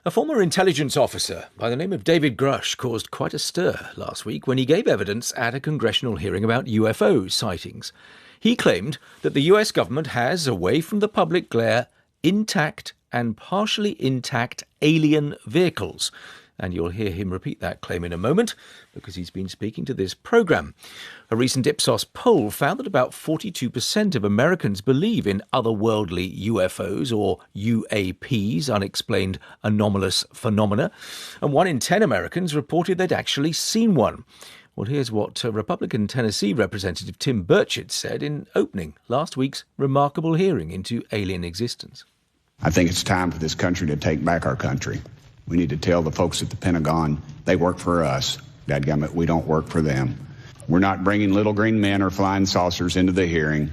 A former intelligence officer by the name of David Grusch caused quite a stir last week when he gave evidence at a congressional hearing about UFO sightings. He claimed that the US government has, away from the public glare, intact and partially intact alien vehicles. And you'll hear him repeat that claim in a moment because he's been speaking to this programme. A recent Ipsos poll found that about 42% of Americans believe in otherworldly UFOs or UAPs, unexplained anomalous phenomena, and 1 in 10 Americans reported they'd actually seen one. Well, here's what Republican Tennessee Representative Tim Burchett said in opening last week's remarkable hearing into alien existence. I think it's time for this country to take back our country. We need to tell the folks at the Pentagon they work for us. Dadgummit, we don't work for them. We're not bringing little green men or flying saucers into the hearing.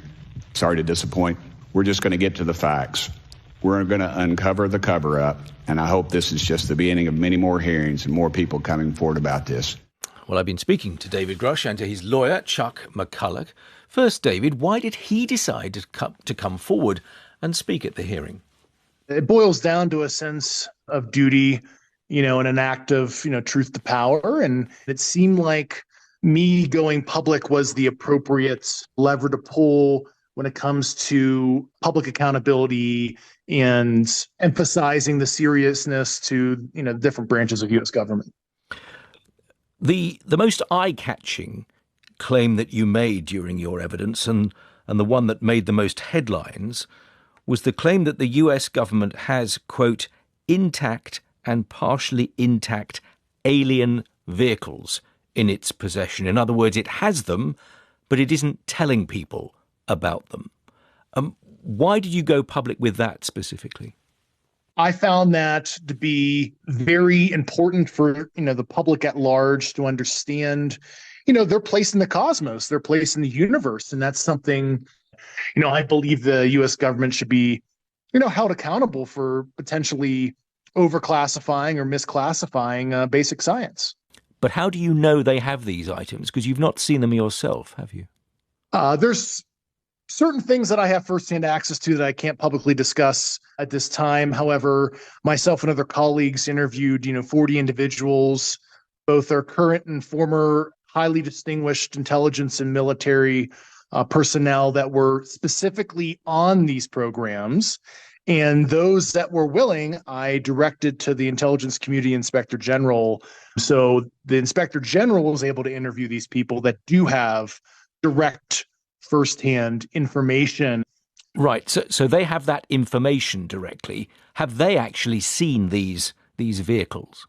Sorry to disappoint. We're just going to get to the facts. We're going to uncover the cover-up, and I hope this is just the beginning of many more hearings and more people coming forward about this. Well, I've been speaking to David Grusch and to his lawyer, Chuck McCulloch. First, David, why did he decide to come forward and speak at the hearing? It boils down to a sense of duty, and an act of, truth to power. And it seemed like me going public was the appropriate lever to pull when it comes to public accountability and emphasizing the seriousness to, different branches of U.S. government. The most eye-catching claim that you made during your evidence, and the one that made the most headlines, was the claim that the US government has, quote, intact and partially intact alien vehicles in its possession. In other words, it has them, but it isn't telling people about them. Why did you go public with that specifically? I found that to be very important for, the public at large to understand, their place in the cosmos, their place in the universe. And that's something I believe the U.S. government should be, held accountable for potentially overclassifying or misclassifying basic science. But how do you know they have these items? Because you've not seen them yourself, have you? There's certain things that I have firsthand access to that I can't publicly discuss at this time. However, myself and other colleagues interviewed, 40 individuals, both our current and former highly distinguished intelligence and military personnel that were specifically on these programs. And those that were willing, I directed to the Intelligence Community Inspector General. So the Inspector General was able to interview these people that do have direct firsthand information. Right. So they have that information directly. Have they actually seen these vehicles?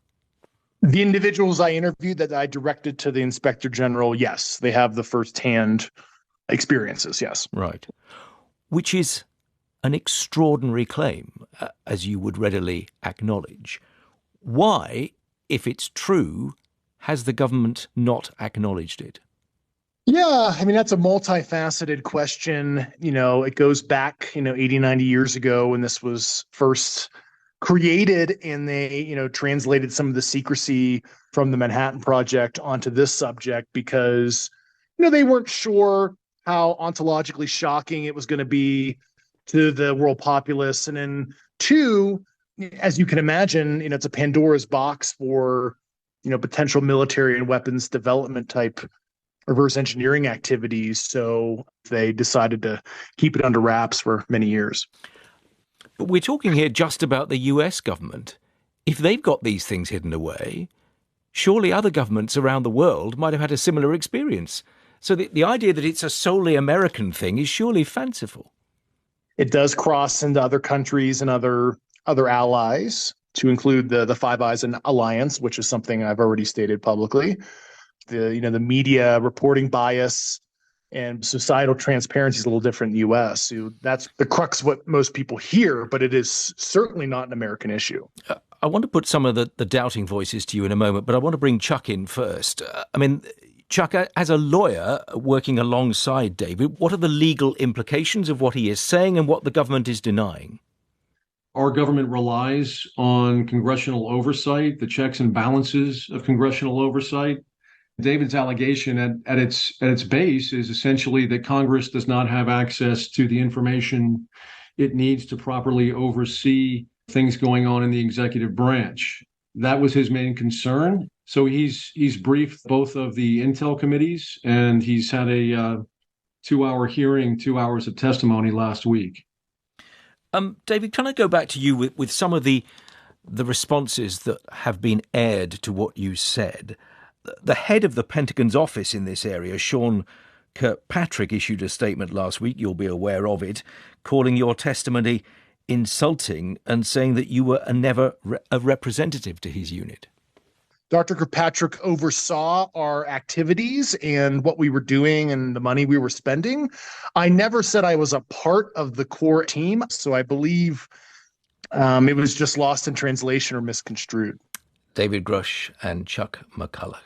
The individuals I interviewed that I directed to the Inspector General, yes, they have the firsthand experiences, yes. Right. Which is an extraordinary claim, as you would readily acknowledge. Why, if it's true, has the government not acknowledged it? Yeah, that's a multifaceted question. It goes back, 80, 90 years ago when this was first created, and they, translated some of the secrecy from the Manhattan Project onto this subject because, they weren't sure how ontologically shocking it was going to be to the world populace. And then 2, as you can imagine, it's a Pandora's box for, potential military and weapons development type reverse engineering activities. So they decided to keep it under wraps for many years. But we're talking here just about the US government. If they've got these things hidden away, surely other governments around the world might have had a similar experience. So the idea that it's a solely American thing is surely fanciful. It does cross into other countries and other allies, to include the Five Eyes Alliance, which is something I've already stated publicly. The media reporting bias and societal transparency is a little different in the U.S. So that's the crux of what most people hear, but it is certainly not an American issue. I want to put some of the doubting voices to you in a moment, but I want to bring Chuck in first. Chuck, as a lawyer working alongside David, what are the legal implications of what he is saying and what the government is denying? Our government relies on congressional oversight, the checks and balances of congressional oversight. David's allegation at its base is essentially that Congress does not have access to the information it needs to properly oversee things going on in the executive branch. That was his main concern. So he's briefed both of the intel committees, and he's had a 2-hour hearing, 2 hours of testimony last week. David, can I go back to you with some of the responses that have been aired to what you said? The head of the Pentagon's office in this area, Sean Kirkpatrick, issued a statement last week, you'll be aware of it, calling your testimony insulting and saying that you were never a representative to his unit. Dr. Kirkpatrick oversaw our activities and what we were doing and the money we were spending. I never said I was a part of the core team, so I believe it was just lost in translation or misconstrued. David Grusch and Chuck McCulloch.